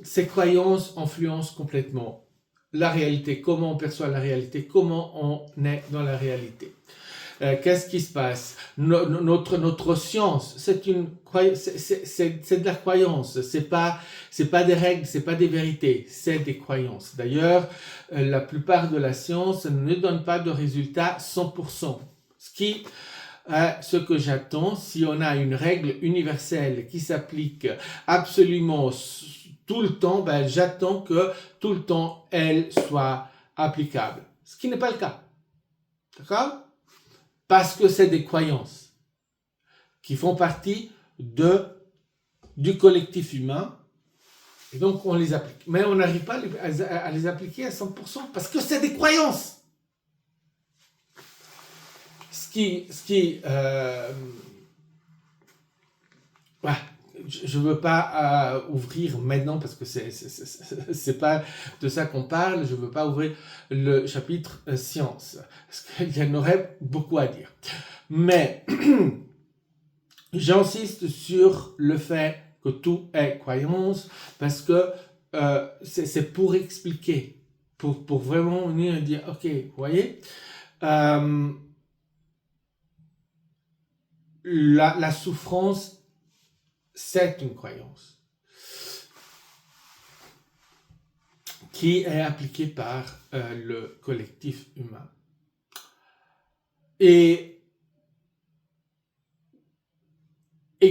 ces croyances influencent complètement la réalité, comment on perçoit la réalité, comment on est dans la réalité. Qu'est-ce qui se passe? Notre science, c'est de la croyance. C'est pas des règles, c'est pas des vérités, c'est des croyances. D'ailleurs, la plupart de la science ne donne pas de résultats 100%. Ce que j'attends, si on a une règle universelle qui s'applique absolument tout le temps, ben j'attends que tout le temps elle soit applicable. Ce qui n'est pas le cas. D'accord? Parce que c'est des croyances qui font partie du collectif humain, et donc on les applique. Mais on n'arrive pas à les appliquer à 100% parce que c'est des croyances. Je ne veux pas ouvrir maintenant parce que c'est pas de ça qu'on parle. Je ne veux pas ouvrir le chapitre science parce qu'il y en aurait beaucoup à dire. Mais j'insiste sur le fait que tout est croyance parce que c'est pour expliquer, pour vraiment venir dire, ok, vous voyez, la souffrance, c'est une croyance qui est appliquée par le collectif humain. Et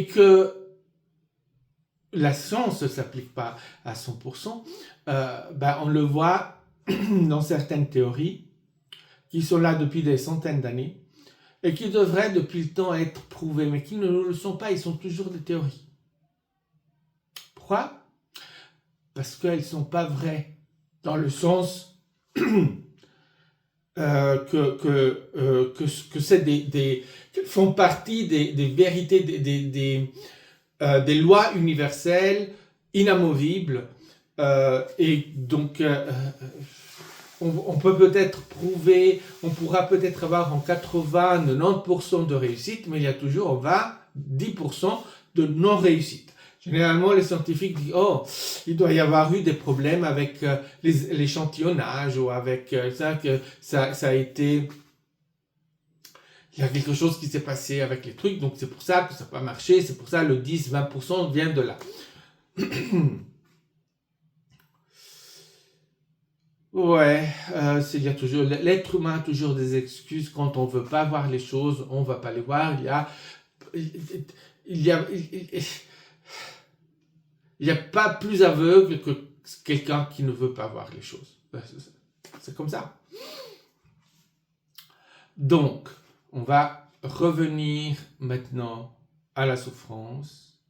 que la science ne s'applique pas à 100%, on le voit dans certaines théories qui sont là depuis des centaines d'années et qui devraient depuis le temps être prouvées, mais qui ne le sont pas, ils sont toujours des théories. Pourquoi? Parce qu'elles ne sont pas vraies, dans le sens que c'est qu'elles font partie des vérités, des lois universelles, inamovibles, et donc on peut peut-être prouver, on pourra peut-être avoir en 80-90% de réussite, mais il y a toujours en 20-10% de non-réussite. Généralement, les scientifiques disent « Oh, il doit y avoir eu des problèmes avec l'échantillonnage ou avec ça, que ça a été... Il y a quelque chose qui s'est passé avec les trucs, donc c'est pour ça que ça n'a pas marché, c'est pour ça que le 10-20% vient de là. » Ouais, il y a toujours, l'être humain a toujours des excuses quand on ne veut pas voir les choses, on ne va pas les voir. Il y a pas plus aveugle que quelqu'un qui ne veut pas voir les choses. C'est comme ça. Donc, on va revenir maintenant à la souffrance,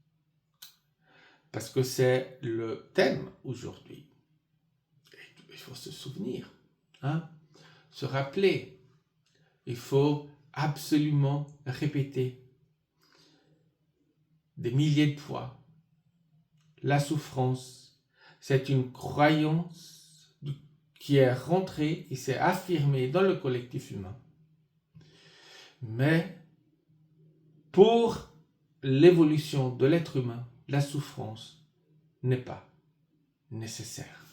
parce que c'est le thème aujourd'hui. Il faut se souvenir, se rappeler. Il faut absolument répéter des milliers de fois. La souffrance, c'est une croyance qui est rentrée, qui s'est affirmée dans le collectif humain. Mais pour l'évolution de l'être humain, la souffrance n'est pas nécessaire.